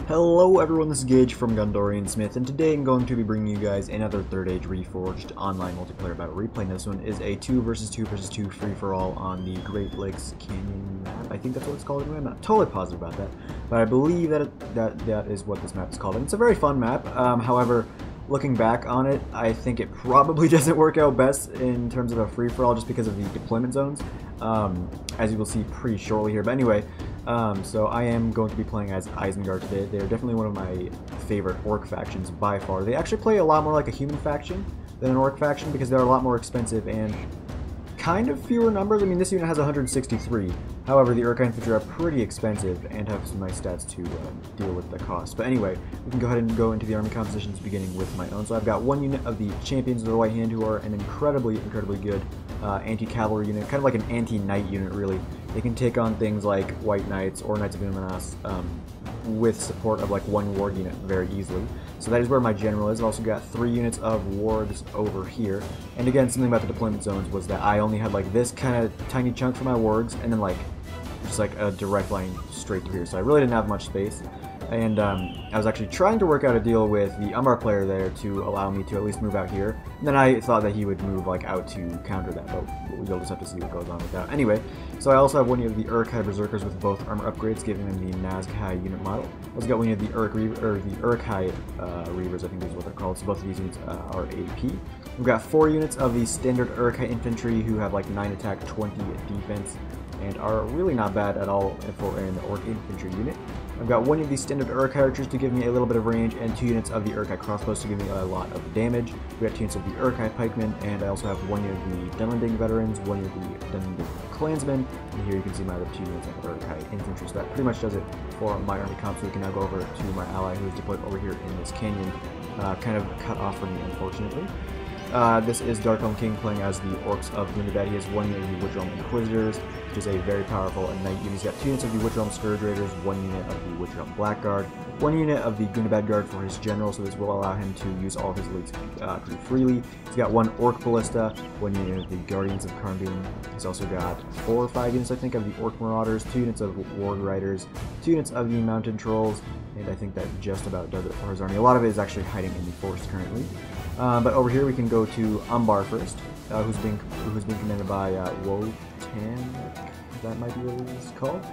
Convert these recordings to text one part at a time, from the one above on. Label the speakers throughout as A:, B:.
A: Hello everyone, this is Gage from Gondorian Smith, and today I'm going to be bringing you guys another Third Age Reforged online multiplayer battle replay. And this one is a 2 versus 2 versus 2 free-for-all on the Great Lakes Canyon map. I think that's what it's called anyway. I'm not totally positive about that, but I believe that is what this map is called. And it's a very fun map. However, looking back on it, I think it probably doesn't work out best in terms of a free-for-all just because of the deployment zones, as you will see pretty shortly here. But anyway, so I am going to be playing as Isengard today. They're definitely one of my favorite orc factions by far. They actually play a lot more like a human faction than an orc faction because they're a lot more expensive and kind of fewer numbers. I mean, this unit has 163. However, the Uruk infantry are pretty expensive and have some nice stats to deal with the cost. But anyway, we can go ahead and go into the army compositions beginning with my own. So I've got one unit of the Champions of the White Hand who are an incredibly good anti-cavalry unit, kind of like an anti-knight unit really. They can take on things like White Knights or Knights of Numinas with support of like one ward unit very easily. So that is where my general is. I've also got 3 units of wards over here. And again, something about the deployment zones was that I only had like this kind of tiny chunk for my wards and then like just like a direct line straight to here. So I really didn't have much space. And I was actually trying to work out a deal with the Umbar player there to allow me to at least move out here. And then I thought that he would move like out to counter that, but you'll just have to see what goes on with that. Anyway, so I also have one of the Uruks Berserkers with both armor upgrades, giving them the Nazgûl unit model. I also got one of the Uruks Reavers, I think is what they're called. So both of these units are AP. We've got 4 units of the standard Uruks infantry who have like 9 attack, 20 defense, and are really not bad at all for an orc infantry unit. I've got one of these standard Uruk archers to give me a little bit of range, and 2 units of the Uruk crossbows to give me a lot of damage. We got 2 units of the Uruk pikemen, and I also have 1 unit of the Dunlending veterans, 1 unit of the Dunlending clansmen, and here you can see my other 2 units of Uruk infantry. So that pretty much does it for my army comp. So we can now go over to my ally who is deployed over here in this canyon, kind of cut off from me unfortunately. This is Dark Elm King playing as the Orcs of Gundabad. He has 1 unit of the Witchrealm Inquisitors, which is a very powerful knight unit. He's got 2 units of the Witchrealm Scourge Raiders, 1 unit of the Witchrealm Blackguard, 1 unit of the Gundabad Guard for his general, so this will allow him to use all of his elites pretty freely. He's got 1 Orc Ballista, 1 unit of the Guardians of Karndoon. He's also got 4 or 5 units, I think, of the Orc Marauders, 2 units of Ward Riders, 2 units of the Mountain Trolls, and I think that just about does it for his army. A lot of it is actually hiding in the forest currently. But over here we can go to Umbar first, who's being commanded by Wotan. That might be what it is called.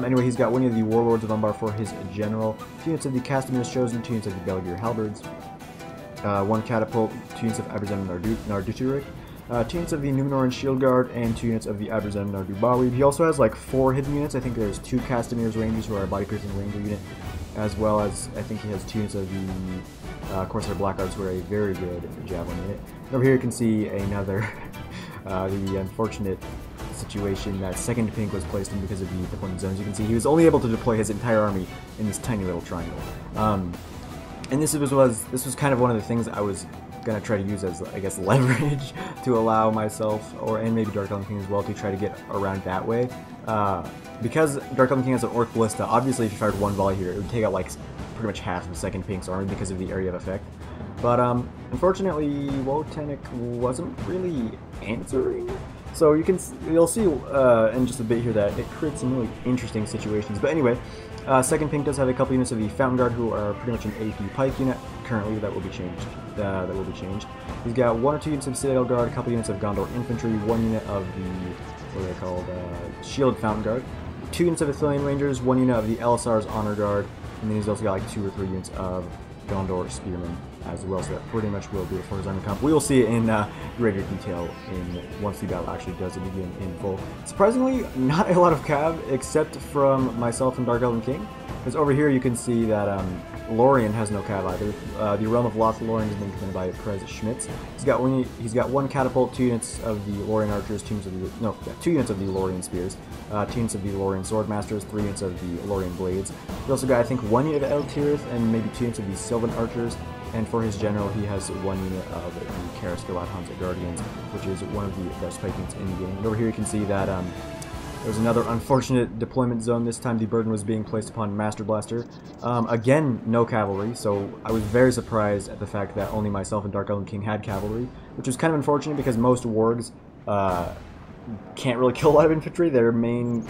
A: Anyway, he's got 1 of the Warlords of Umbar for his general, 2 units of the Castamir's Chosen, 2 units of the Belgier Halberds, 1 Catapult, 2 units of Abrzem Narduturik, 2 units of the Numenoran Shield Guard, and 2 units of the Abrzem Nardubawi. He also has like 4 hidden units. I think there's 2 Castamir's Rangers who are a body piercing ranger unit, as well as I think he has 2 units of the Corsair Blackguards who are a very good javelin unit. And over here you can see another the unfortunate situation that second pink was placed in because of the deployment zones. You can see he was only able to deploy his entire army in this tiny little triangle. And this was kind of one of the things I was gonna try to use as, I guess, leverage to allow myself, and maybe Dark Elm King as well, to try to get around that way. Because Dark Elm King has an Orc Ballista, obviously if you fired 1 volley here, it would take out like pretty much half of second pink's army because of the area of effect. But unfortunately, Wotanik wasn't really answering. So you'll see in just a bit here that it creates some really interesting situations. But anyway, second pink does have a couple units of the Fountain Guard who are pretty much an AP pike unit currently. That will be changed. He's got 1 or 2 units of Citadel Guard, a couple units of Gondor Infantry, 1 unit of the what are they called? Shield Fountain Guard, 2 units of Athelian Rangers, 1 unit of the Elisar's Honor Guard, and then he's also got like 2 or 3 units of Gondor Spearmen as well, so that pretty much will do it for his army comp. We will see it in greater detail once the battle actually does begin in full. Surprisingly, not a lot of cav except from myself and Dark Elven King, because over here you can see that Lorien has no cav either. The Realm of Lothlorien is being commanded by Prez Schmitz. He's got 1 catapult, 2 units of the Lorien archers, 2 units of the Lorien spears, 2 units of the Lorien swordmasters, 3 units of the Lorien blades. He also got, I think, 1 unit of El Tirith and maybe 2 units of the Sylvan archers. And for his general, he has 1 unit of the Karaskalat Hansa Guardians, which is one of the best pike units in the game. And over here you can see that there's another unfortunate deployment zone. This time the burden was being placed upon Master Blaster. Again, no cavalry, so I was very surprised at the fact that only myself and Dark Elven King had cavalry, which was kind of unfortunate because most wargs can't really kill a lot of infantry. The main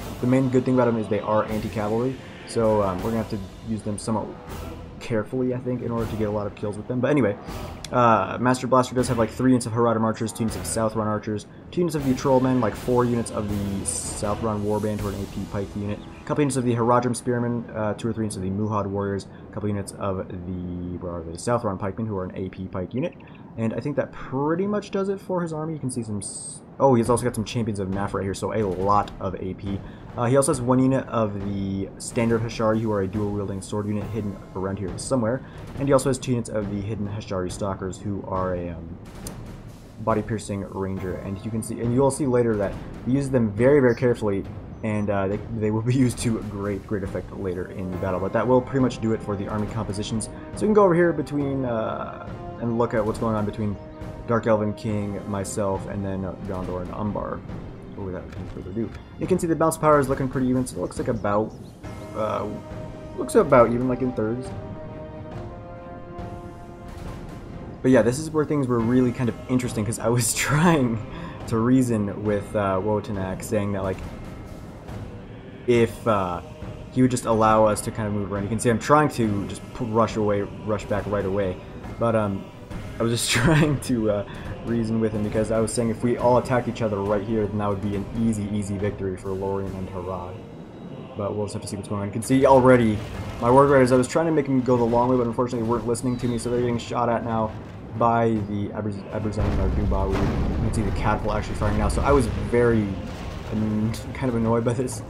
A: good thing about them is they are anti-cavalry. So we're going to have to use them somewhat carefully, I think, in order to get a lot of kills with them. But anyway, Master Blaster does have like 3 units of Harada Archers, 2 units of South Run Archers, 2 units of the Trollmen, like 4 units of the South Run Warband, who are an AP Pike unit, a couple units of the Haradrim Spearmen, 2 or 3 units of the Muhad Warriors, a couple units of the, where are they, South Run Pikemen, who are an AP Pike unit. And I think that pretty much does it for his army. You can see some... Oh, he's also got some Champions of Naf right here, so a lot of AP. He also has 1 unit of the Standard Hashari, who are a dual-wielding sword unit hidden around here somewhere. And he also has 2 units of the hidden Hashari Stalkers, who are a body-piercing ranger. And you can see, and you'll see later that he uses them very, very carefully, and they will be used to great effect later in the battle. But that will pretty much do it for the army compositions. So we can go over here between and look at what's going on between Dark Elven King, myself, and then Gondor and Umbar. Without any further ado, you can see the bounce power is looking pretty even. So it looks like about even, like in thirds. But yeah, this is where things were really kind of interesting, because I was trying to reason with Wotanak, saying that like if he would just allow us to kind of move around. You can see I'm trying to just rush back right away, but I was just trying to reason with him, because I was saying if we all attacked each other right here, then that would be an easy victory for Lorien and Harad. But we'll just have to see what's going on. You can see already my Warg Riders, I was trying to make them go the long way, but unfortunately they weren't listening to me, so they're getting shot at now by the Aberzan and Narduba. You can see the catapult actually firing now, so I was very kind of annoyed by this.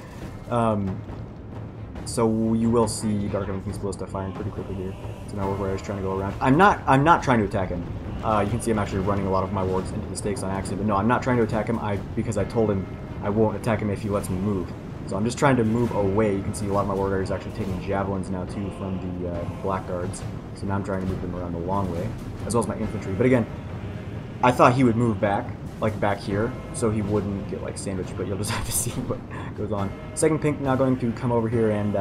A: So you will see Dark Elven King's Ballista firing pretty quickly here. So now Warg Riders trying to go around. I'm not trying to attack him. You can see I'm actually running a lot of my wargs into the stakes on accident. But no, I'm not trying to attack him because I told him I won't attack him if he lets me move. So I'm just trying to move away. You can see a lot of my Warg Riders actually taking javelins now too from the Blackguards. So now I'm trying to move them around the long way, as well as my infantry. But again, I thought he would move back, like back here, so he wouldn't get like sandwiched, but you'll just have to see what goes on. Second Pink now going to come over here and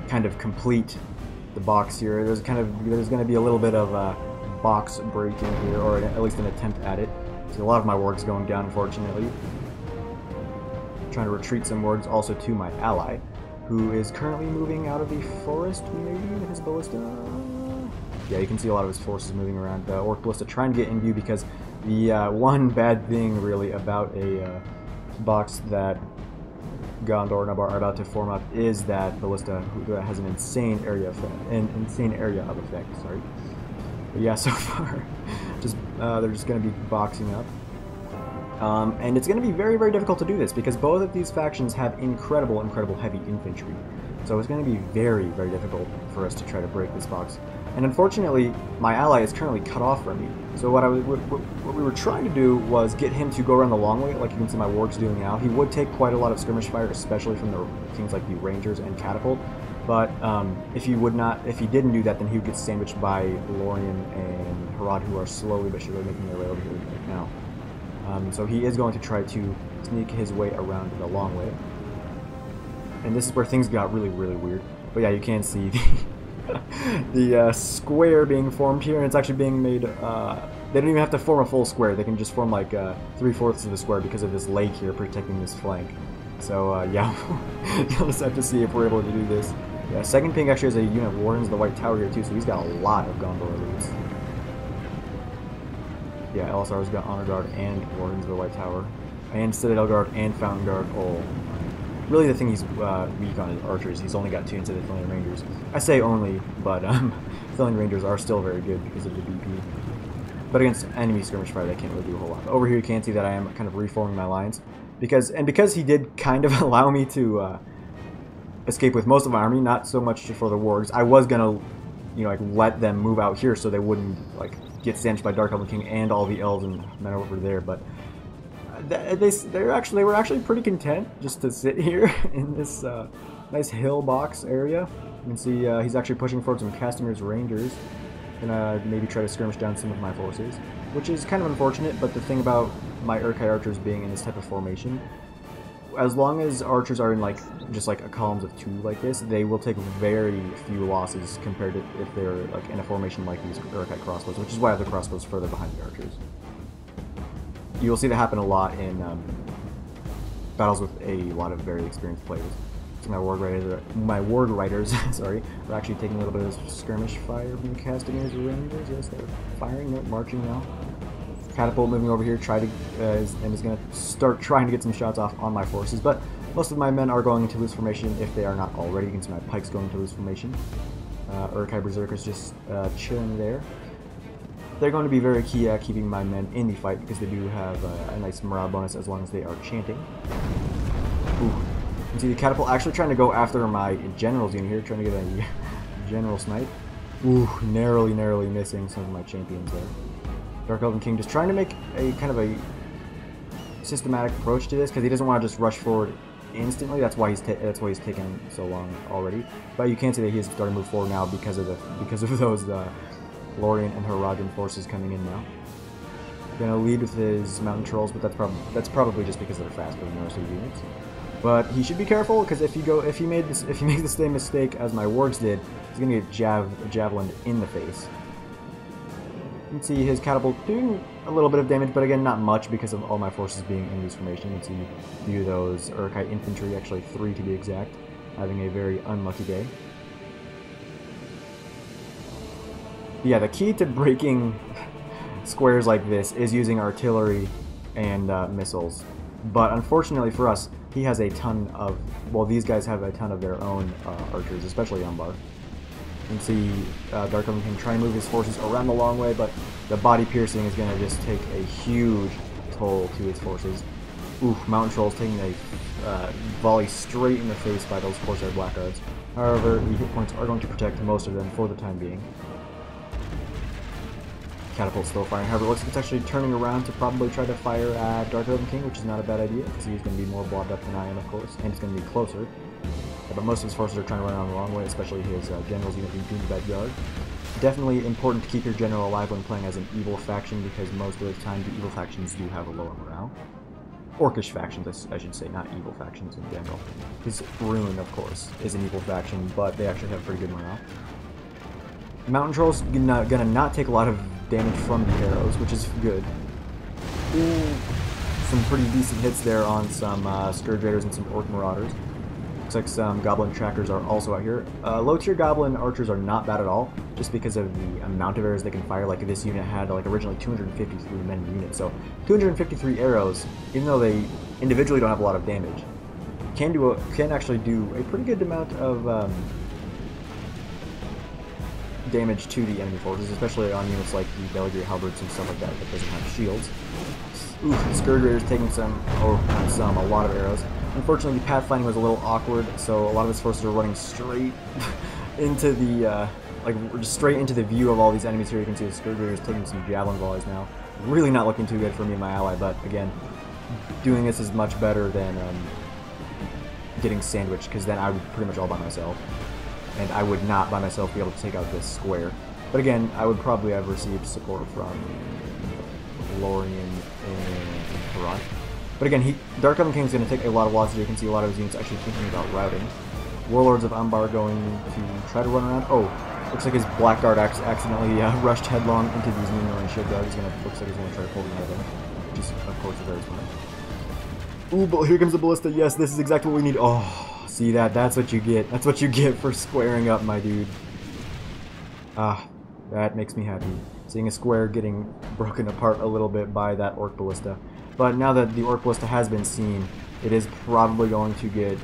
A: kind of complete the box here. There's going to be a little bit of box breaking here, or at least an attempt at it. See a lot of my wargs going down, unfortunately. Trying to retreat some wargs also to my ally, who is currently moving out of the forest, maybe with his ballista. Yeah, you can see a lot of his forces moving around. The Orc Ballista trying to get in view, because the one bad thing really about a box that Gondor and Umbar are about to form up is that Ballista has an insane area of effect. Sorry. But yeah, so far, they're just going to be boxing up. And it's going to be very difficult to do this, because both of these factions have incredible heavy infantry. So it's going to be very difficult for us to try to break this box. And unfortunately, my ally is currently cut off from me. So what we were trying to do was get him to go around the long way, like you can see my wargs doing now. He would take quite a lot of skirmish fire, especially from the things like the Rangers and Catapult. But if he didn't do that, then he would get sandwiched by Lorien and Harad, who are slowly but surely making their way over here right now. So he is going to try to sneak his way around the long way. And this is where things got really weird. But yeah, you can see the square being formed here, and it's actually being made, they don't even have to form a full square, they can just form like 3/4 of the square because of this lake here protecting this flank. So yeah, you'll just have to see if we're able to do this. Yeah, Second Pink actually has a unit of Wardens of the White Tower here too, so he's got a lot of Gondor elites. Yeah, LSR's got Honor Guard and Wardens of the White Tower, and Citadel Guard and Fountain Guard. Oh, really the thing he's weak on is archers. He's only got 2 instead of Thillian Rangers. I say only, but Thillian Rangers are still very good because of the BP. But against enemy skirmish fire, they can't really do a whole lot. Over here you can see that I am kind of reforming my lines. Because he did kind of allow me to escape with most of my army, not so much for the wargs. I was gonna, like let them move out here so they wouldn't like get sandwiched by Dark Elven King and all the elves and men over there. But they were actually pretty content just to sit here in this nice hill box area. You can see he's actually pushing forward some Castamir's Rangers, gonna maybe try to skirmish down some of my forces, which is kind of unfortunate. But the thing about my Urkai archers being in this type of formation, as long as archers are in just like a columns of 2 like this, they will take very few losses compared to if they're like in a formation like these Urkai crossbows, which is why I have the crossbows further behind the archers. You'll see that happen a lot in battles with a lot of very experienced players. So my ward riders, sorry, are actually taking a little bit of skirmish fire from the Castaneers or Rangers. Yes, they're firing, they're marching now. Catapult moving over here, is going to start trying to get some shots off on my forces, but most of my men are going into loose formation if they are not already. You can see my pikes going into loose formation. Uruk-hai Berserkers just chilling there. They're going to be very key at keeping my men in the fight because they do have a nice morale bonus as long as they are chanting. Ooh. You can see the catapult actually trying to go after my generals in here, trying to get a general snipe. Ooh, narrowly missing some of my champions there. Dark Elven King just trying to make a kind of a systematic approach to this because he doesn't want to just rush forward instantly. That's why he's taken so long already. But you can see that he is starting to move forward now because of those Lorien and Haradrim forces coming in now. Gonna lead with his mountain trolls, but that's probably just because they're faster than the rest of the units. But he should be careful because if he makes the same mistake as my wargs did, he's gonna get javelined in the face. You can see his catapult doing a little bit of damage, but again not much because of all my forces being in loose formation. You can see a few of those Uruk-hai infantry, actually 3 to be exact, having a very unlucky day. Yeah, the key to breaking squares like this is using artillery and missiles. But unfortunately for us, he has a ton of, well, these guys have a ton of their own archers, especially Umbar. You can see Dark Elven can try and move his forces around the long way, but the body piercing is going to just take a huge toll to his forces. Oof, Mountain Trolls taking a volley straight in the face by those 4-star Blackguards. However, the hit points are going to protect most of them for the time being. Catapult still firing. However, it looks like it's actually turning around to probably try to fire at Dark Elven King, which is not a bad idea, because he's going to be more blobbed up than I am, of course, and it's going to be closer. But most of his forces are trying to run around the wrong way, especially his generals unit being Doom's Backyard. Definitely important to keep your general alive when playing as an evil faction, because most of the time the evil factions do have a lower morale. Orcish factions, I should say, not evil factions in general. Because Rune, of course, is an evil faction, but they actually have pretty good morale. Mountain Trolls gonna not take a lot of damage from the arrows, which is good. Ooh, some pretty decent hits there on some Scourge Raiders and some Orc Marauders. Looks like some Goblin Trackers are also out here. Low-tier Goblin Archers are not bad at all, just because of the amount of arrows they can fire. Like, this unit had, like, originally 253 men in the unit, so 253 arrows, even though they individually don't have a lot of damage, can actually do a pretty good amount of damage to the enemy forces, especially on units like the Beligre Halberds and stuff like that doesn't have shields. Oof, the Scourge Raiders taking a lot of arrows. Unfortunately, the pathfinding was a little awkward, so a lot of his forces are running straight into the, just straight into the view of all these enemies here. You can see the Scourge Raiders taking some javelin volleys now. Really not looking too good for me and my ally, but again, doing this is much better than getting sandwiched, because then I would pretty much all by myself. And I would not by myself be able to take out this square. But again, I would probably have received support from Lorien and Harad. But again, Dark Elven King is going to take a lot of losses. You can see a lot of his units actually thinking about routing. Warlords of Umbar going to try to run around. Oh, looks like his Blackguard accidentally rushed headlong into these Moonrunning Shield Guards. Looks like he's going to try to pull them out of them, which is, of course, very funny. Ooh, but here comes the Ballista. Yes, this is exactly what we need. Oh. See that? That's what you get. That's what you get for squaring up, my dude. Ah, that makes me happy. Seeing a square getting broken apart a little bit by that Orc Ballista. But now that the Orc Ballista has been seen, it is probably going to get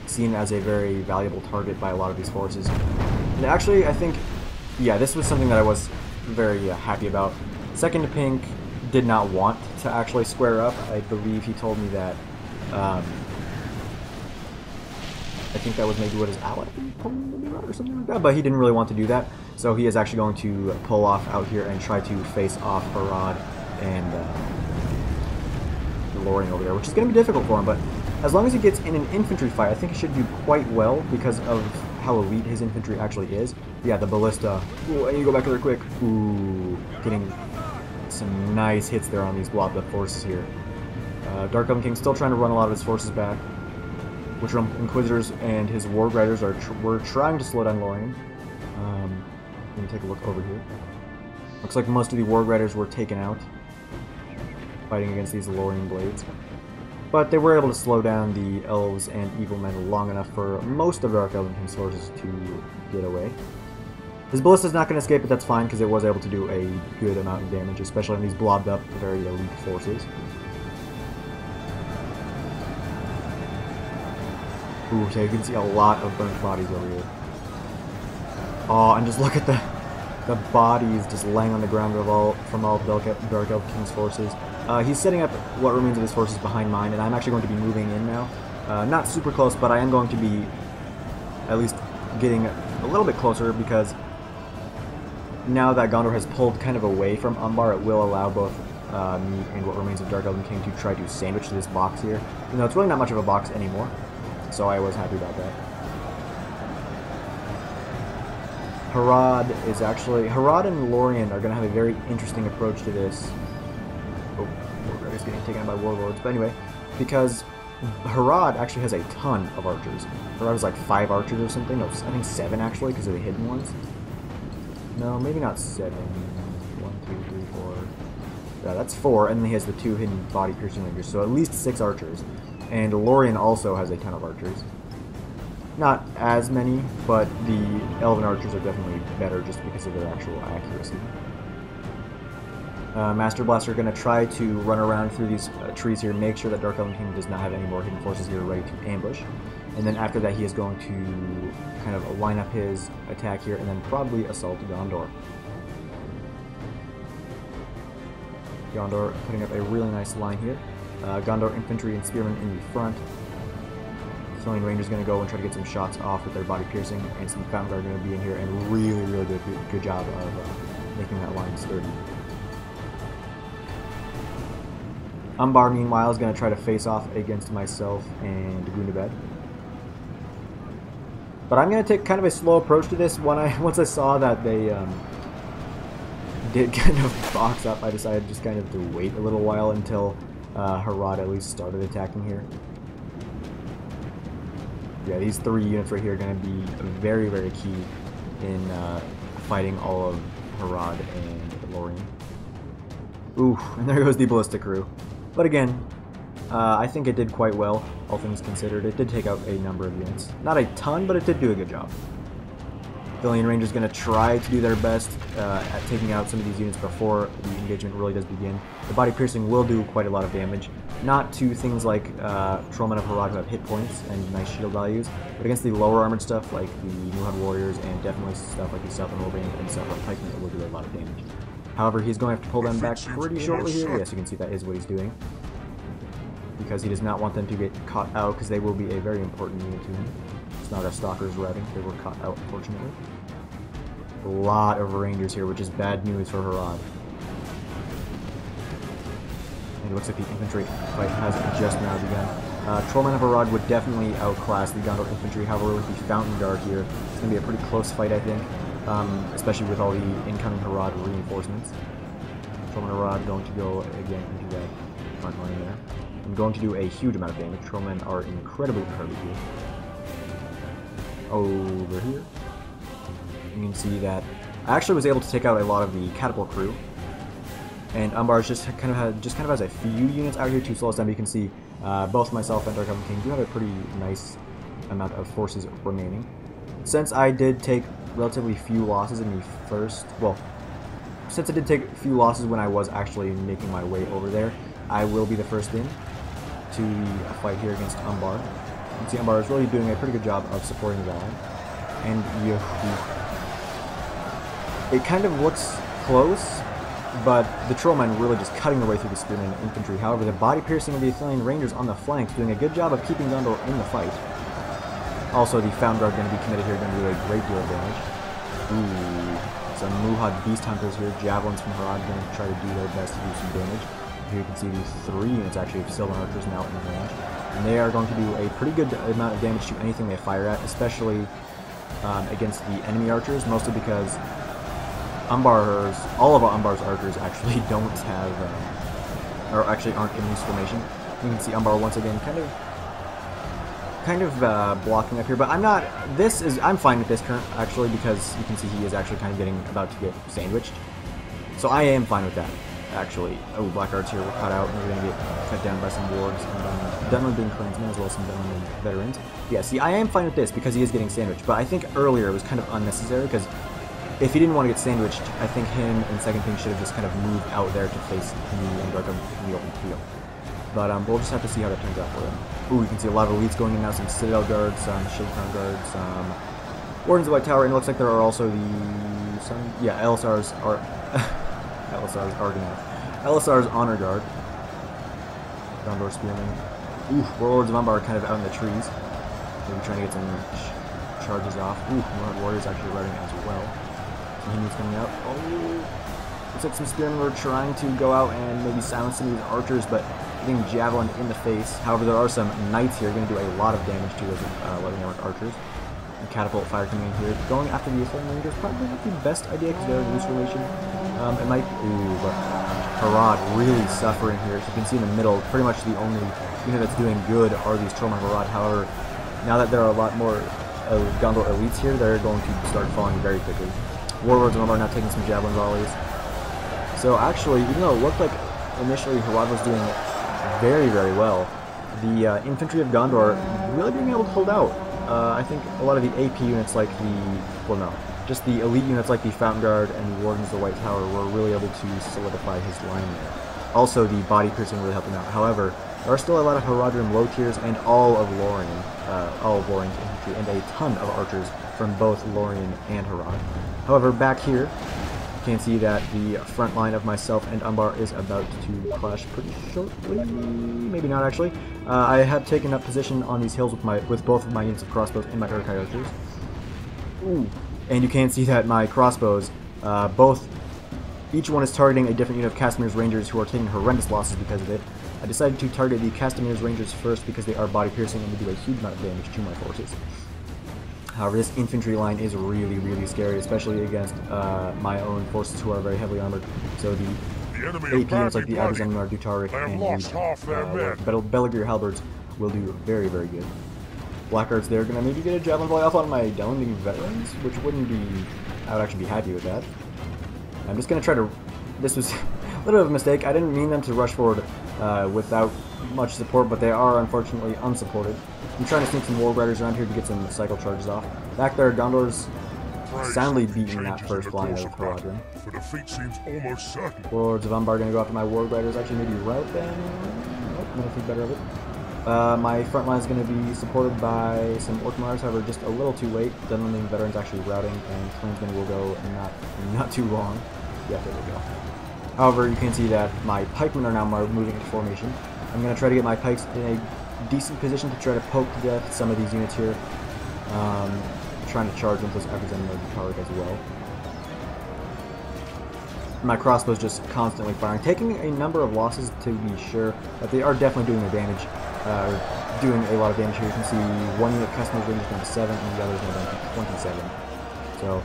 A: seen as a very valuable target by a lot of these forces. And actually, I think, yeah, this was something that I was very happy about. Second to Pink did not want to actually square up. I believe he told me that I think that was maybe what his ally told him to do or something like that, but he didn't really want to do that, so he is actually going to pull off out here and try to face off Harad and Lorien over there, which is going to be difficult for him, but as long as he gets in an infantry fight, I think he should do quite well because of how elite his infantry actually is. Yeah, the Ballista. Ooh, I need to go back really quick. Ooh, getting some nice hits there on these blobbed up forces here. Dark Elven King still trying to run a lot of his forces back, which Inquisitors and his Warg Riders were trying to slow down Lorien. Let me take a look over here. Looks like most of the Warg Riders were taken out. fighting against these Lorien blades. But they were able to slow down the elves and evil men long enough for most of Dark Elven King's forces to get away. His ballista's not going to escape, but that's fine because it was able to do a good amount of damage, especially on these blobbed up, very elite forces. Ooh, so you can see a lot of burnt bodies over here. Oh, and just look at the bodies just laying on the ground from all Dark Elf King's forces. He's setting up what remains of his forces behind mine, and I'm actually going to be moving in now. Not super close, but I am going to be at least getting a little bit closer because now that Gondor has pulled kind of away from Umbar, it will allow both me and what remains of Dark Elven King to try to sandwich this box here. You know, it's really not much of a box anymore, so I was happy about that. Harad and Lorien are going to have a very interesting approach to this. Oh, Warlord is getting taken out by warlords. But anyway, because Harad actually has a ton of archers. Harad has like 5 archers or something. No, I think 7 actually, because of the hidden ones. No, maybe not 7. 1, 2, 3, 4. Yeah, that's 4, and then he has the 2 hidden body piercing rangers, so at least 6 archers. And Lorien also has a ton of archers. Not as many, but the elven archers are definitely better just because of their actual accuracy. Master Blaster are going to try to run around through these trees here, make sure that Dark Elven King does not have any more hidden forces here ready to ambush. And then after that he is going to kind of line up his attack here and then probably assault Gondor. Gondor putting up a really nice line here. Gondor infantry and spearmen in the front. Thrilling Ranger's going to go and try to get some shots off with their body piercing, and some Fountain Guard are going to be in here and really do a good job of making that line sturdy. Umbar, meanwhile, is going to try to face off against myself and Gundabad. But I'm going to take kind of a slow approach to this. Once I saw that they did kind of box up, I decided just kind of to wait a little while until Harad at least started attacking here. Yeah, these 3 units right here are going to be very key in fighting all of Harad and Lorien. Ooh, and there goes the Ballista crew. But again, I think it did quite well, all things considered. It did take out a number of units. Not a ton, but it did do a good job. Thrilling Ranger's going to try to do their best at taking out some of these units before the engagement really does begin. The body piercing will do quite a lot of damage. Not to things like Trollmen of Harad who have hit points and nice shield values, but against the lower armored stuff like the Newhud Warriors and definitely stuff like the Southern Wolverine and Southern Pikemen, it will do a lot of damage. However, he's going to have to pull them back pretty shortly here. Yes, you can see that is what he's doing. Because he does not want them to get caught out, because they will be a very important unit to him. It's not our stalkers routing, they were caught out, unfortunately. A lot of Rangers here, which is bad news for Harad. And it looks like the infantry fight has just now begun. Trollmen of Harad would definitely outclass the Gondor infantry, however with the Fountain Guard here, it's going to be a pretty close fight, I think. Especially with all the incoming Harad reinforcements. Trollmen of Harad going to go again into that front line there. And going to do a huge amount of damage. Trollmen are incredibly hard here. Over here. You can see that I actually was able to take out a lot of the catapult crew. And Umbar just kind of has a few units out here to slow us down. But you can see both myself and Dark Elven King do have a pretty nice amount of forces remaining. Since I did take relatively few losses in the first, well, since I did take a few losses when I was actually making my way over there, I will be the first in to the fight here against Umbar. You can see Umbar is really doing a pretty good job of supporting the ally. And it kind of looks close, but the Trollmen really just cutting their way through the spearmen and infantry. However, the body piercing of the Athenian Rangers on the flanks doing a good job of keeping Gondor in the fight. Also, the Fountain Guard going to be committed here, going to do a great deal of damage. Ooh, some Muhad Beast Hunters here. Javelins from Harad going to try to do their best to do some damage. Here you can see these 3 units actually of Sylvan Archers now in range. And they are going to do a pretty good amount of damage to anything they fire at, especially against the enemy archers, mostly because all of Umbar's archers actually don't have, or actually aren't in this formation. You can see Umbar once again kind of blocking up here, but I'm fine with this current actually, because you can see he is actually kind of about to get sandwiched. So I am fine with that. actually. Oh, Blackguards here were cut out, and we're going to get cut down by some wargs, and Dunland being clansmen, as well as some Dunland veterans. Yeah, see, I am fine with this, because he is getting sandwiched, but I think earlier it was kind of unnecessary, because if he didn't want to get sandwiched, I think him and Second King should have just kind of moved out there to face me and Dark in the open field. But we'll just have to see how that turns out for them. Ooh, you can see a lot of elites going in now, some Citadel guards, some Shield Crown guards, some Wardens of the White Tower, and it looks like there are also LSRs are LSRs are gonna LSR's Honor Guard. Gondor Spearmen. Ooh, Warlords of Umbar are kind of out in the trees. Maybe trying to get some charges off. Ooh, Warlord Warriors actually riding as well. Some Hindus coming out. Oh, looks like some Spearmen were trying to go out and maybe silence some of these archers, but getting javelin in the face. However, there are some knights here going to do a lot of damage to those lightning arc archers. And catapult fire coming in here. Going after the Assault Rangers probably not the best idea because they're in loose formation. It might. Ooh, but Harad really suffering here. As you can see in the middle, pretty much the only unit that's doing good are these Troma Harad. However, now that there are a lot more Gondor elites here, they're going to start falling very quickly. Warlords of Umbar now taking some javelin volleys. So actually, even though it looked like initially Harad was doing very, very well, the infantry of Gondor really being able to hold out. I think a lot of the AP units like just the elite units like the Fountain Guard and the Wardens of the White Tower were really able to solidify his line there. Also, the body piercing really helped him out. However, there are still a lot of Haradrim low tiers and all of Lorien's infantry, and a ton of archers from both Lorien and Harad. However, back here, you can see that the front line of myself and Umbar is about to clash pretty shortly. Maybe not actually. I have taken up position on these hills with both of my units of crossbows and my Urukai archers. Ooh. And you can see that my crossbows, each one is targeting a different unit of Castamir's Rangers who are taking horrendous losses because of it. I decided to target the Castamir's Rangers first because they are body piercing and do a huge amount of damage to my forces. However, this infantry line is really, really scary, especially against my own forces who are very heavily armored. So the AP units like the Abrazemnar, Dutarik, and the Beligir Halberds will do very, very good. Blackguards, they're going to maybe get a javelin volley off on my Dunland veterans, which wouldn't be... I would actually be happy with that. I'm just going to try to... This was a little bit of a mistake. I didn't mean them to rush forward without much support, but they are unfortunately unsupported. I'm trying to sneak some War Riders around here to get some cycle charges off. Back there, Gondor's soundly beating that first line of Haradrim.
B: The defeat seems almost certain.
A: Warlords of Umbar are going to go after my War Riders. Actually, maybe route them. Nope, I'm going to think better of it. My front line is going to be supported by some Orc Mars, however, just a little too late. Dunland veterans actually routing, and Clansmen will go not too long. Yeah, there we go. However, you can see that my pikemen are now moving into formation. I'm going to try to get my pikes in a decent position to try to poke to death some of these units here. Trying to charge into those Abrazemnar Dutarik as well. My crossbows just constantly firing, taking a number of losses to be sure, but they are definitely doing their damage. Doing a lot of damage here. You can see one unit of Castamir's Rangers down to 7, and the other is down to 27. So,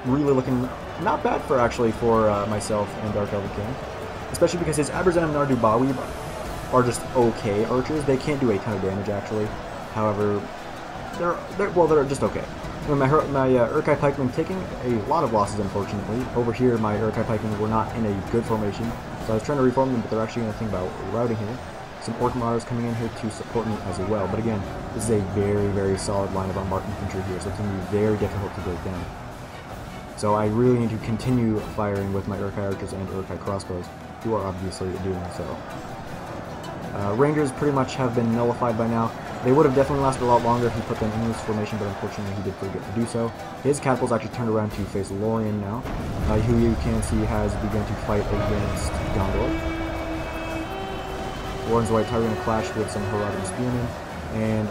A: really looking not bad for myself and Dark Elven King, especially because his Abrazemnar Dubawi are just okay archers. They can't do a ton of damage actually. However, they're just okay. My Urukai pikemen taking a lot of losses, unfortunately. Over here, my Urukai pikemen were not in a good formation, so I was trying to reform them, but they're actually going to think about routing here. Some Orc Mars coming in here to support me as well, but again, this is a very, very solid line of unmarked infantry here, so it's going to be very difficult to break down. So I really need to continue firing with my Urukai archers and Urukai crossbows, who are obviously doing so. Rangers pretty much have been nullified by now. They would have definitely lasted a lot longer if he put them in this formation, but unfortunately he did forget to do so. His catapults actually turned around to face Lorien now, who you can see has begun to fight against Gondor. Wardens of the White Tower going to clash with some Haradrim Spearmen, and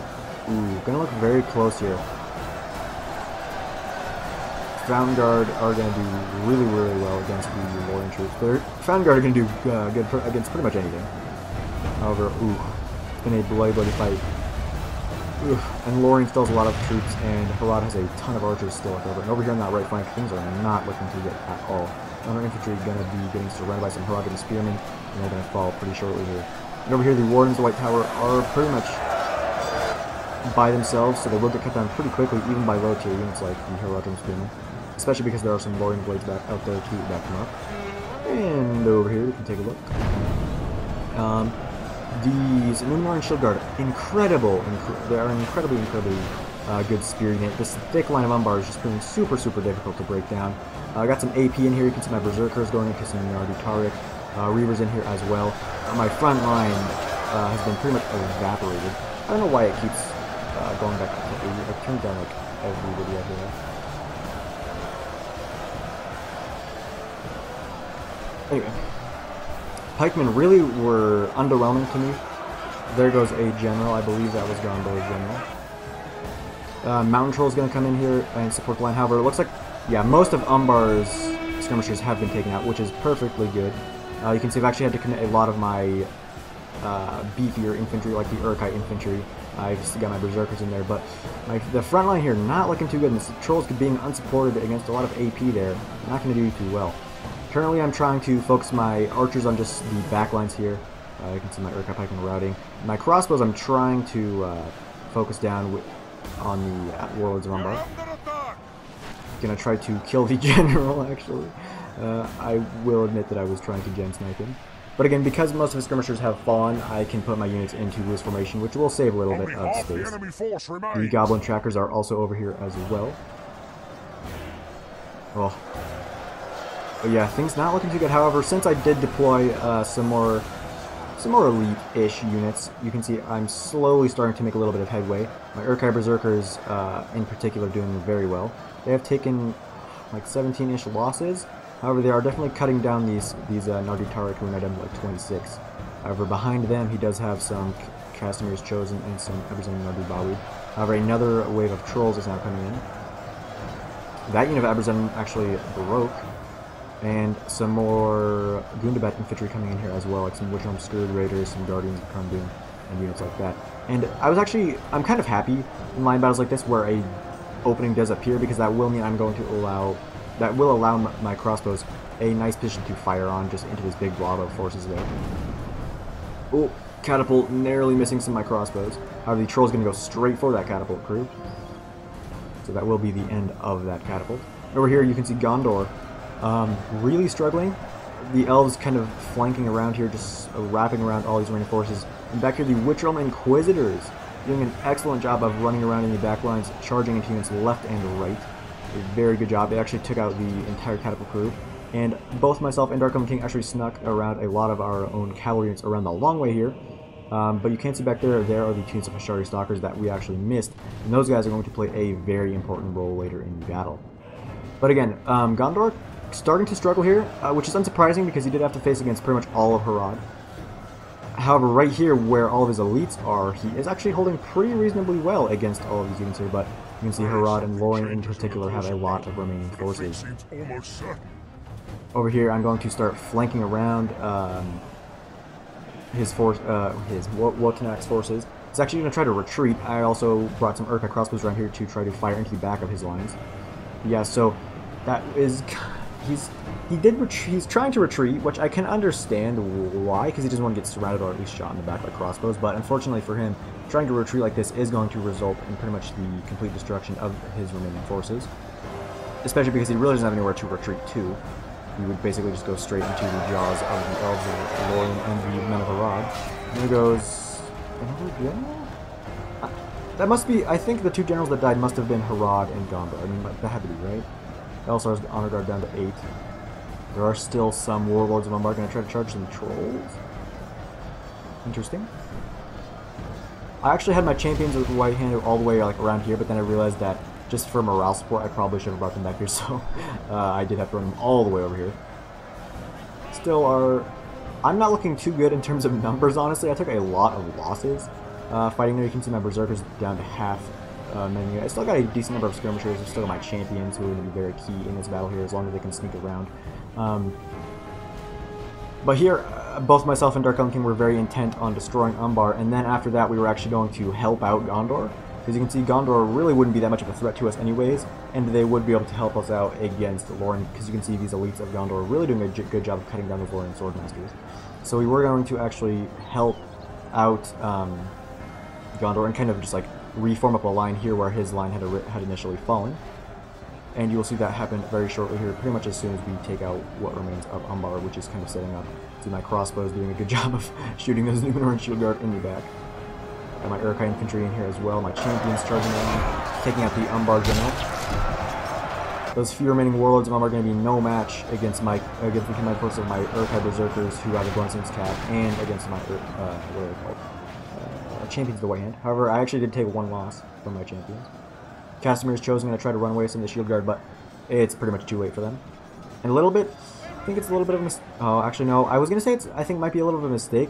A: going to look very close here. Fountain Guard are going to do really, really well against the Lorien troops. But Fountain Guard are going to do good against pretty much anything. However, it's been a bloody fight. And Lorien still has a lot of troops, and Harad has a ton of archers still left over. And over here on that right flank, things are not looking too good at all. Our infantry are going to be getting surrounded by some Haradrim Spearmen, and they're going to fall pretty shortly here. And over here, the Wardens of the White Tower are pretty much by themselves, so they will get cut down pretty quickly, even by low tier units like the Haradrim Spearmen. Especially because there are some Lorien Blades out there to back them up. And over here, we can take a look. These Luminor Shield Guard, incredible. They are incredibly good spearing it. This thick line of Umbar is just proving super difficult to break down. I got some AP in here. You can see my Berserkers going into some Nardi Taric. Reavers in here as well. My front line has been pretty much evaporated. I don't know why it keeps going back. I turned down like every video here. Anyway, pikemen really were underwhelming to me. There goes a general. I believe that was Gondor's general. Mountain Troll's going to come in here and support the line. However, it looks like, yeah, most of Umbar's skirmishers have been taken out, which is perfectly good. You can see I've actually had to commit a lot of my beefier infantry, like the Urkai infantry. I've just got my Berserkers in there, but the front line here not looking too good, and the Trolls being unsupported against a lot of AP there, not going to do too well. Currently I'm trying to focus my archers on just the back lines here. You can see my Urkai pikemen routing. My crossbows I'm trying to focus down on the Warlords of Umbar. Gonna try to kill the general, actually. I will admit that I was trying to gen snipe him. But again, because most of his skirmishers have fallen, I can put my units into loose formation, which will save a little bit of space. The goblin trackers are also over here as well. Oh. But yeah, things not looking too good. However, since I did deploy some more elite-ish units, you can see I'm slowly starting to make a little bit of headway. My Urkai Berserkers, in particular, doing very well. They have taken like 17-ish losses. However, they are definitely cutting down these Nardi Taric, who are down to like 26. However, behind them, he does have some Castamir's Chosen and some Eberzan Nardi Bawid. However, another wave of Trolls is now coming in. That unit of Eberzan actually broke. And some more Gundabat infantry coming in here as well, like some Witchhelm Scourge Raiders, some Guardians of Kundun, and units like that. And I'm kind of happy in line battles like this where a opening does appear, because that will mean I'm going to allow my crossbows a nice position to fire on just into this big blob of forces there. Oh, catapult narrowly missing some of my crossbows. However, the Troll's going to go straight for that catapult crew. So that will be the end of that catapult. Over here you can see Gondor really struggling. The elves kind of flanking around here, just wrapping around all these remaining forces. And back here the Witchhelm Inquisitors doing an excellent job of running around in the back lines, charging into units left and right. A very good job. They actually took out the entire catapult crew. And both myself and Darkhelm King actually snuck around a lot of our own cavalry units around the long way here. But you can't see back there are the units of Hashari Stalkers that we actually missed. And those guys are going to play a very important role later in the battle. But again, Gondor starting to struggle here, which is unsurprising because he did have to face against pretty much all of Harad. However, right here where all of his elites are, he is actually holding pretty reasonably well against all of these units here, but you can see Harad and Lorien in particular have a lot of remaining forces. Over here I'm going to start flanking around his Wotanak's forces. He's actually going to try to retreat. I also brought some Urkai crossbows around here to try to fire into the back of his lines. Yeah, so that is... He's trying to retreat, which I can understand why, because he doesn't want to get surrounded or at least shot in the back by crossbows, but unfortunately for him, trying to retreat like this is going to result in pretty much the complete destruction of his remaining forces. Especially because he really doesn't have anywhere to retreat to. He would basically just go straight into the jaws of the elves of Lorien and the men of Harad. And there goes another general? That must be, I think the two generals that died must have been Harad and Gondor. I mean, that had to be right. Elsar's honor guard down to 8. There are still some warlords of Umbar going to try to charge some trolls. Interesting. I actually had my champions with white hand all the way like around here, but then I realized that just for morale support, I probably should have brought them back here, so I did have to run them all the way over here. Still are... I'm not looking too good in terms of numbers, honestly. I took a lot of losses fighting there. You can see my Berserkers down to half. Menu. I still got a decent number of skirmishers. I've still got my champions who are going to be very key in this battle here as long as they can sneak around. But here, both myself and Darkhelm King were very intent on destroying Umbar, and then after that we were actually going to help out Gondor. As you can see, Gondor really wouldn't be that much of a threat to us anyways, and they would be able to help us out against Lorien, because you can see these elites of Gondor really doing a good job of cutting down those Lorien Swordmasters. So we were going to actually help out Gondor and kind of just like reform up a line here where his line had initially fallen. And you will see that happen very shortly here, pretty much as soon as we take out what remains of Umbar, which is kind of setting up. See, my crossbow is doing a good job of shooting those Numenor and Shield Guard in the back. Got my Urukai infantry in here as well. My champions charging around, taking out the Umbar general. Those few remaining warlords of Umbar are going to be no match against the combined force of my Urukai berserkers, who have a Gunslinger cap, and against my what are they called? Champions of the White Hand. However, I actually did take one loss from my champions. Castamir's chosen going to try to run away some of the Shield Guard, but it's pretty much too late for them. And a little bit, I think it's a little bit of a mistake. Oh, actually no, I was going to say I think might be a little bit of a mistake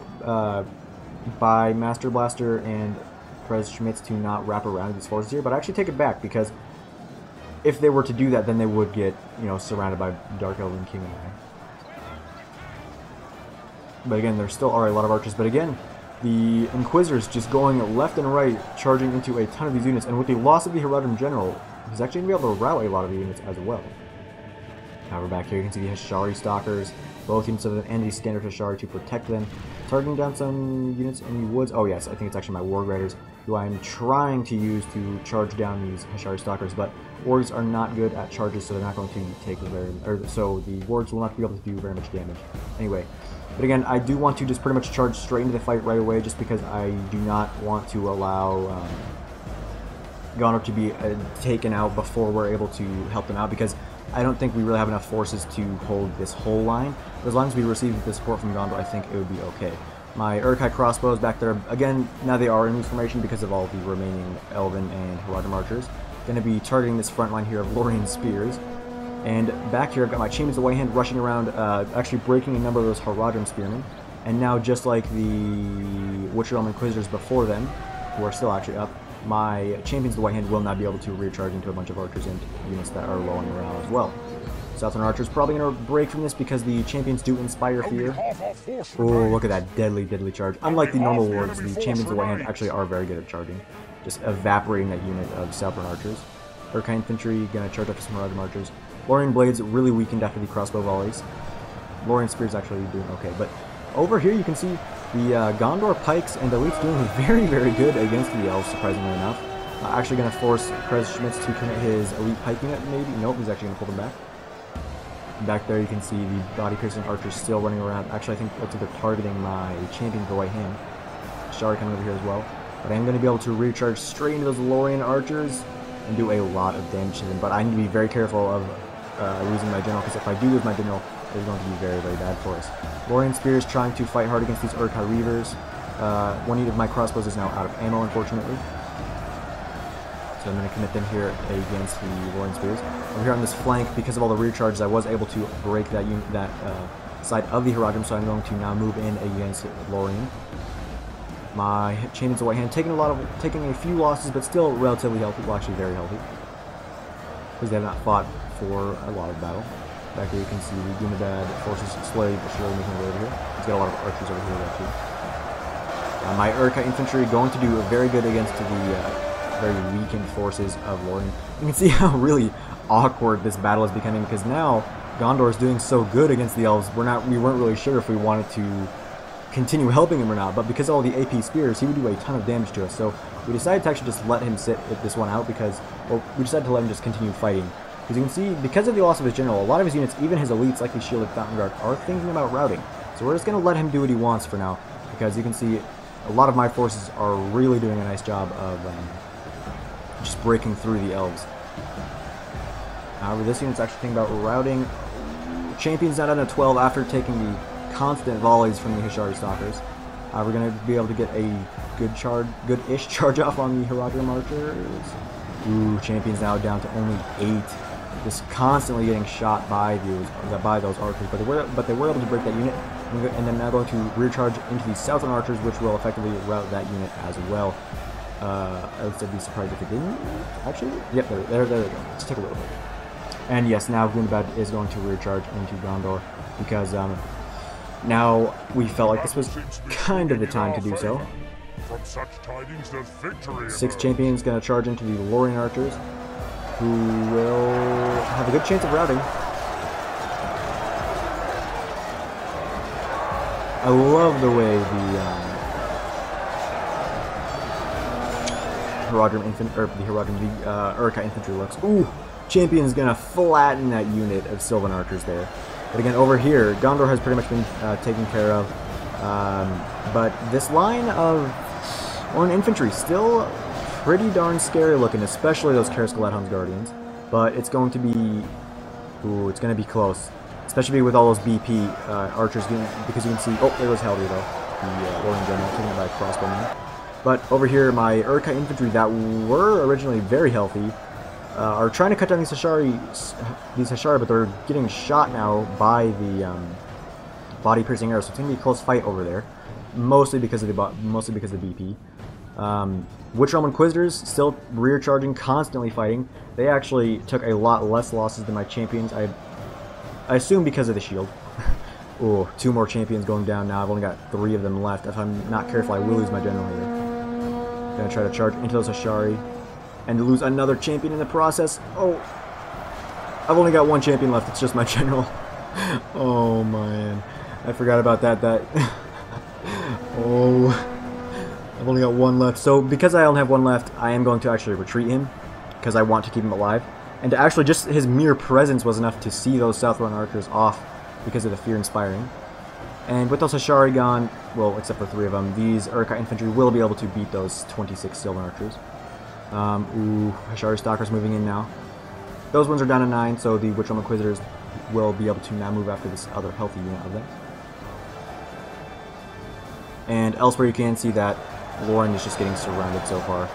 A: by Master Blaster and Prez Schmitz to not wrap around these forces here, but I actually take it back, because if they were to do that, then they would get, you know, surrounded by Dark Elven King and I. But again, there still are a lot of archers, but again, the Inquisitors just going left and right, charging into a ton of these units, and with the loss of the Herodrim General, he's actually going to be able to rout a lot of the units as well. Now we're back here, you can see the Hashari Stalkers, both units of them, and the standard Hashari to protect them, targeting down some units in the woods. Oh yes, I think it's actually my Warg Riders, who I'm trying to use to charge down these Hashari Stalkers, but Wargs are not good at charges, so they're not going to take so the Wargs will not be able to do very much damage. Anyway. But again, I do want to just pretty much charge straight into the fight right away, just because I do not want to allow Gondor to be taken out before we're able to help them out, because I don't think we really have enough forces to hold this whole line. But as long as we receive the support from Gondor, I think it would be okay. My Urukai crossbows back there, again, now they are in loose formation because of all the remaining Elven and Herodrim archers. Going to be targeting this front line here of Lorien spears. And back here, I've got my Champions of the White Hand rushing around, actually breaking a number of those Herodrim spearmen. And now, just like the Witcher Realm Inquisitors before them, who are still actually up, my Champions of the White Hand will not be able to recharge into a bunch of archers and units that are low on morale as well. Southern Archers probably going to break from this because the Champions do inspire fear. Oh, look at that deadly, deadly charge. Unlike the normal wards, the Champions of the White Hand actually are very good at charging. Just evaporating that unit of Southern Archers. Urukai Infantry going to charge up to some Herodrim Archers. Lorien Blades really weakened after the crossbow volleys. Lorien Spears actually doing okay, but over here you can see the Gondor Pikes and Elites doing very, very good against the Elves, surprisingly enough. Actually going to force Prez Schmitz to commit his Elite Pike unit, maybe? Nope, he's actually going to pull them back. Back there you can see the body-piercing archers still running around. Actually, I think it looks like they're targeting my Champion of the White Hand. Shari coming over here as well. But I am going to be able to recharge straight into those Lorien archers and do a lot of damage to them. But I need to be very careful of losing my general, because if I do lose my general, it's going to be very, very bad for us. Lorien Spears trying to fight hard against these Urukai Reavers. One unit of my crossbows is now out of ammo, unfortunately. So I'm going to commit them here against the Lorien Spears. Over here on this flank, because of all the rear charges, I was able to break that unit, side of the Herodrim, so I'm going to now move in against Lorien. My Champions of the White Hand taking a few losses, but still relatively healthy. Well, actually very healthy, because they have not fought for a lot of battle. Back here you can see the Dunabad forces slowly but surely making their way over here. He's got a lot of archers over here though too. My Urukai infantry going to do very good against the very weakened forces of Lorien. You can see how really awkward this battle is becoming, because now Gondor is doing so good against the elves. We weren't really sure if we wanted to continue helping him or not, but because of all the AP spears, he would do a ton of damage to us. So we decided to actually just let him sit this one out, because, well, we decided to let him just continue fighting. Because you can see, because of the loss of his general, a lot of his units, even his elites like the Shielded Fountain Guard, are thinking about routing. So we're just going to let him do what he wants for now, because you can see a lot of my forces are really doing a nice job of just breaking through the elves. However, this unit's actually thinking about routing. Champion's not on a 12 after taking the constant volleys from the Hashari Stalkers. We're going to be able to get a good-ish charge off on the Herodrim Archers. Ooh, Champion's now down to only 8. Just constantly getting shot by those archers, but they were able to break that unit, and then now going to rear charge into the Southern Archers, which will effectively rout that unit as well. I'd be surprised if it didn't. Actually, yep, there we go. Let's take a little bit. And yes, now Gundabad is going to rear charge into Gondor, because now we felt like this was kind of the time to do so.
B: From such tidings, there's victory.
A: 6 champions going to charge into the Lorien Archers, who will have a good chance of routing. I love the way the Urukai infantry looks. Ooh, champion is gonna flatten that unit of Sylvan archers there. But again, over here, Gondor has pretty much been taken care of. But this line of Orc infantry still pretty darn scary looking, especially those Karskeladhound's Guardians. But it's going to be, ooh, it's going to be close, especially with all those BP archers getting, because you can see, oh, there goes Heldir though, the Warring General, taken out by a crossbowman. But over here, my Uruk-hai infantry that were originally very healthy are trying to cut down these Hashari, but they're getting shot now by the body-piercing arrows. So it's gonna be a close fight over there, mostly because of the BP. Witch Realm Inquisitors still rear charging, constantly fighting. They actually took a lot less losses than my champions. I assume because of the shield. Ooh, 2 more champions going down now. I've only got 3 of them left. If I'm not careful, I will lose my general here. Gonna try to charge into those Hashari and lose another champion in the process. Oh, I've only got 1 champion left. It's just my general. Oh man, I forgot about that. Oh, I've only got 1 left. So because I only have 1 left, I am going to actually retreat him because I want to keep him alive. And to actually just his mere presence was enough to see those South-run archers off because of the fear inspiring. And with those Hashari gone, well, except for 3 of them, these Uruk-hai infantry will be able to beat those 26 Sylvan archers. Ooh, Hashari Stalkers moving in now. Those ones are down to 9, so the Witch Realm Inquisitors will be able to now move after this other healthy unit of them. And elsewhere you can see that Lauren is just getting surrounded so far.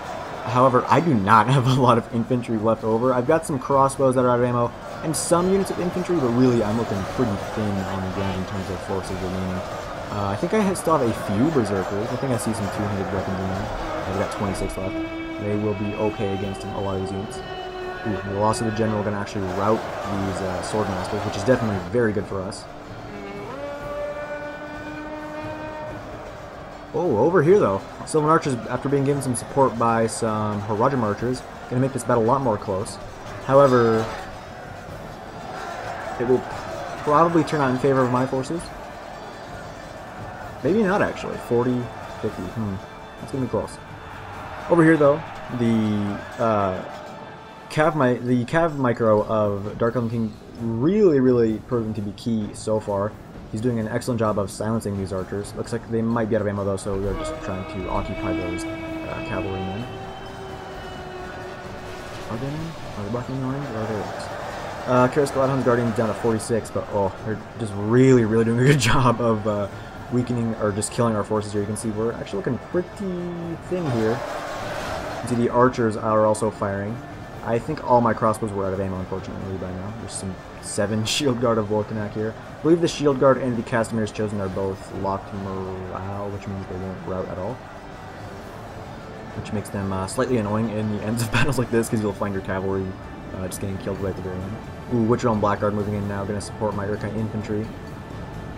A: However, I do not have a lot of infantry left over. I've got some crossbows that are out of ammo, and some units of infantry, but really I'm looking pretty thin on the ground in terms of forces remaining. I think I still have a few berserkers. I think I see some 200 weapons in there. I've got 26 left. They will be okay against a lot of these units. Ooh, the loss of the general are going to actually rout these swordmasters, which is definitely very good for us. Oh, over here though, Sylvan archers, after being given some support by some Haradrim archers, going to make this battle a lot more close. However, it will probably turn out in favor of my forces. Maybe not actually. 40, 50. That's going to be close. Over here though, the Cav Micro of Dark Elven King really proven to be key so far. He's doing an excellent job of silencing these archers. Looks like they might be out of ammo though, so they're just trying to occupy those cavalrymen. Are they blocking the lines, or are they orcs? Karskeladhound's Guardians down to 46, but oh, they're just really doing a good job of weakening or just killing our forces here. You can see we're actually looking pretty thin here. You can see the archers are also firing. I think all my crossbows were out of ammo, unfortunately, by now. There's some 7 Shield Guard of Vorkanak here. I believe the Shield Guard and the Castamir's Chosen are both locked morale, which means they won't rout at all. Which makes them slightly annoying in the ends of battles like this, because you'll find your cavalry just getting killed right at the very end. Ooh, Witch Realm Blackguard moving in now, going to support my Uruk-hai infantry.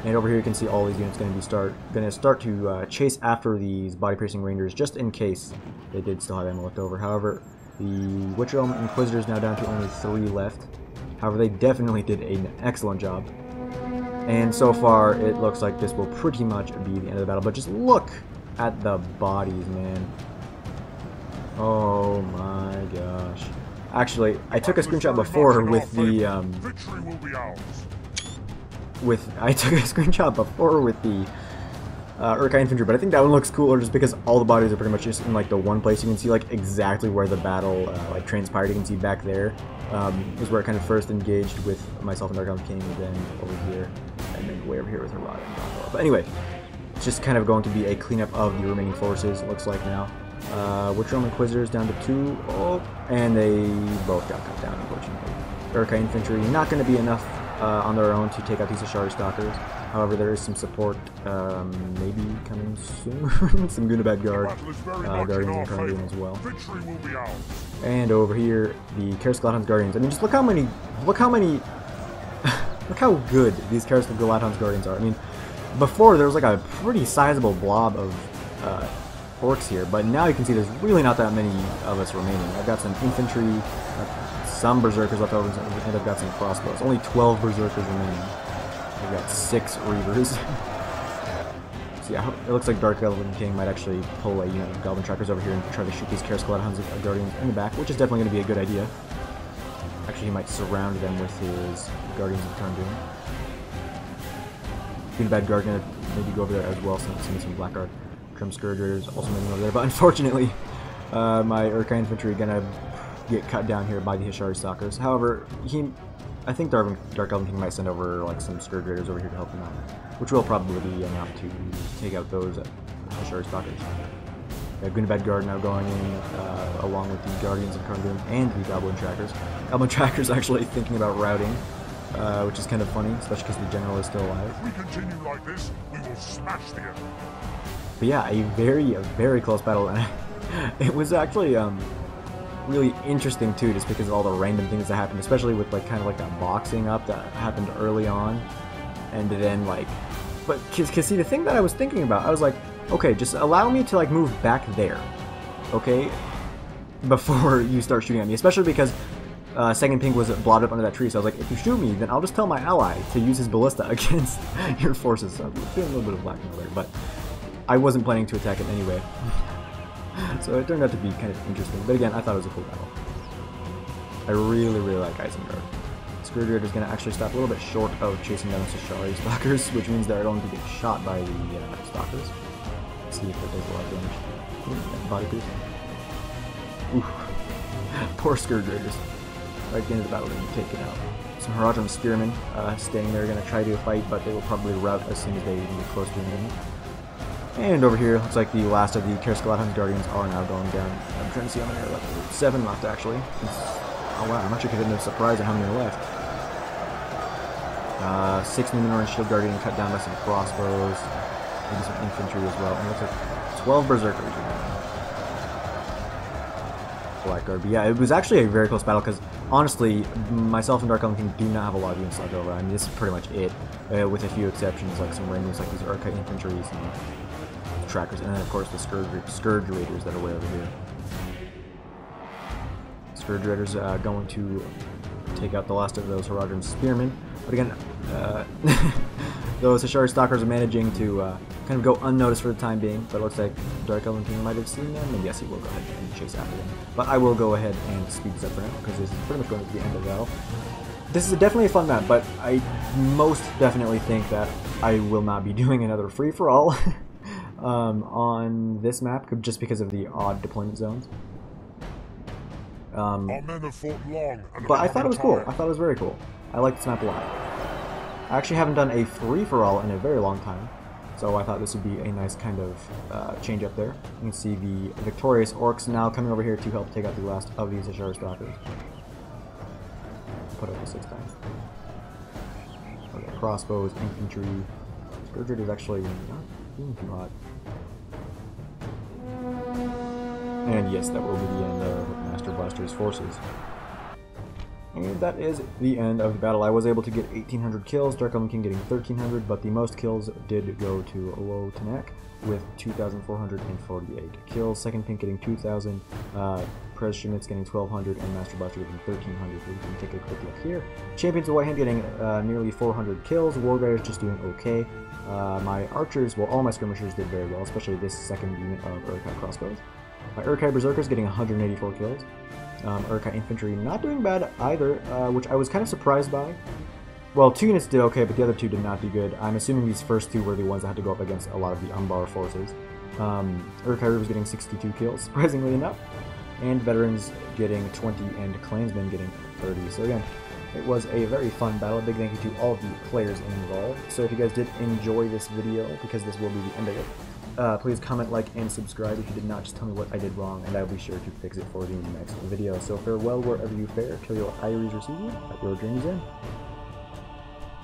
A: And over here you can see all these units going to start to chase after these body-piercing rangers, just in case they did still have ammo left over. However, the Witch Realm Inquisitors now down to only 3 left. However, they definitely did an excellent job. And so far, it looks like this will pretty much be the end of the battle. But just look at the bodies, man. Oh my gosh. Actually, I took a screenshot before with the Uruk-hai infantry, but I think that one looks cooler just because all the bodies are pretty much just in like the one place. You can see like exactly where the battle like transpired. You can see back there is where it kind of first engaged with myself and Dark Elven King, and then over here, and then way over here with Harad and Gondor. But anyway, it's just kind of going to be a cleanup of the remaining forces, it looks like now. Witch Realm Inquisitors down to 2, oh, and they both got cut down, unfortunately. Uruk-hai infantry not going to be enough on their own to take out these Hashari Stalkers. However, there is some support maybe coming soon. Some Gunabad Guard Guardians are coming in as well. And over here, the Karskeladhound's Guardians. I mean, just look how good these Karskeladhound's Guardians are. I mean, before there was like a pretty sizable blob of orcs here, but now you can see there's really not that many of us remaining. I've got some infantry, some berserkers left over, and I've got some crossbows. Only 12 berserkers remaining. I've got 6 reavers. So yeah, it looks like Dark Elven King might actually pull a unit of Goblin Trackers over here and try to shoot these Karskeladhound's Guardians in the back, which is definitely going to be a good idea. Actually, he might surround them with his Guardians of Karndun. Gunabad Guard gonna maybe go over there as well, since some Blackguard Trim Scourge Raiders also moving over there. But unfortunately, my Urkai infantry gonna get cut down here by the Hishari Stalkers. However, I think Dark Elven King might send over like some Scourge Raiders over here to help him out, which will probably be enough to take out those Hishari Stalkers. Gunabad Guard now going in along with the Guardians of Karndun and the Goblin Trackers. Goblin Trackers actually thinking about routing, which is kind of funny, especially because the general is still alive.
B: If we continue like this, we will smash the enemy.
A: But yeah, a very close battle, and it was actually really interesting too, just because of all the random things that happened, especially with like kind of like that boxing up that happened early on, and then like, but cause see, the thing that I was thinking about, I was like, okay, just allow me to like move back there, okay, before you start shooting at me, especially because Second Pink was blotted up under that tree, so I was like, if you shoot me, then I'll just tell my ally to use his ballista against your forces. So I'm feeling a little bit of black there, but I wasn't planning to attack it anyway. So it turned out to be kind of interesting, but again, I thought it was a cool battle. I really like Isengard. Scourge Raider is going to actually stop a little bit short of chasing down the Shari Stalkers, which means they're going to get shot by the Stalkers. Let's see if that does a lot of damage. Body piece. Oof. Poor Scourge Raiders. Right at the end of the battle, they're going to take it out. Some Haradrim Spearmen staying there, going to try to fight, but they will probably rout as soon as they get close to them. And over here, looks like the last of the Karskalatan Guardians are now going down. I'm trying to see how many are left. 7 left, actually. Oh wow, I'm actually kind of surprised at how many are left. 6 Numenor Shield Guardian cut down by some crossbows. Maybe some infantry as well. And it looks like 12 Berserkers. Blackguard. But yeah, it was actually a very close battle because, honestly, myself and Dark Elven King do not have a lot of units left over. I mean, this is pretty much it, with a few exceptions, like some randoms like these Urkai infantries and trackers, and then of course the Scourge Raiders that are way over here. Scourge Raiders going to take out the last of those Haradrim Spearmen, but again, those Hishari Stalkers are managing to kind of go unnoticed for the time being, but it looks like Dark Elven King might have seen them, and yes, he will go ahead and chase after them. But I will go ahead and speed this up for now, because this is pretty much going to be the end of the battle. This is definitely a fun map, but I most definitely think that I will not be doing another free-for-all on this map, just because of the odd deployment zones.
B: Our men have fought long,
A: but I thought it was cool. I thought it was very cool. I like this map a lot. I actually haven't done a free-for-all in a very long time, so I thought this would be a nice kind of change up there. You can see the victorious orcs now coming over here to help take out the last of these Hishari Stalkers. Put up to 6 times. Okay, crossbows, infantry. Scourge Raiders actually not doing too hot. And yes, that will be the end of Master Blaster's forces. And that is the end of the battle. I was able to get 1,800 kills, Dark Elven King getting 1,300, but the most kills did go to Low Tanak with 2,448 kills. Second Pink getting 2,000, Prez Schmitz getting 1,200, and Master Blaster getting 1,300. We can take a quick look here. Champions of White getting nearly 400 kills. War Guiders just doing okay. My archers, well, all my skirmishers did very well, especially this second unit of Urkai crossbows. My Urkai Berserkers getting 184 kills. Urkai Infantry not doing bad either, which I was kind of surprised by. Well, 2 units did okay, but the other 2 did not do good. I'm assuming these first 2 were the ones that had to go up against a lot of the Umbar forces. Urkai Rivers getting 62 kills, surprisingly enough. And Veterans getting 20, and Clansmen getting 30. So again, it was a very fun battle. A big thank you to all of the players involved. So if you guys did enjoy this video, because this will be the end of it, please comment, like, and subscribe. If you did not, just tell me what I did wrong, and I'll be sure to fix it for the next video. So farewell wherever you fare, till your eyes receive you, at your journey's end.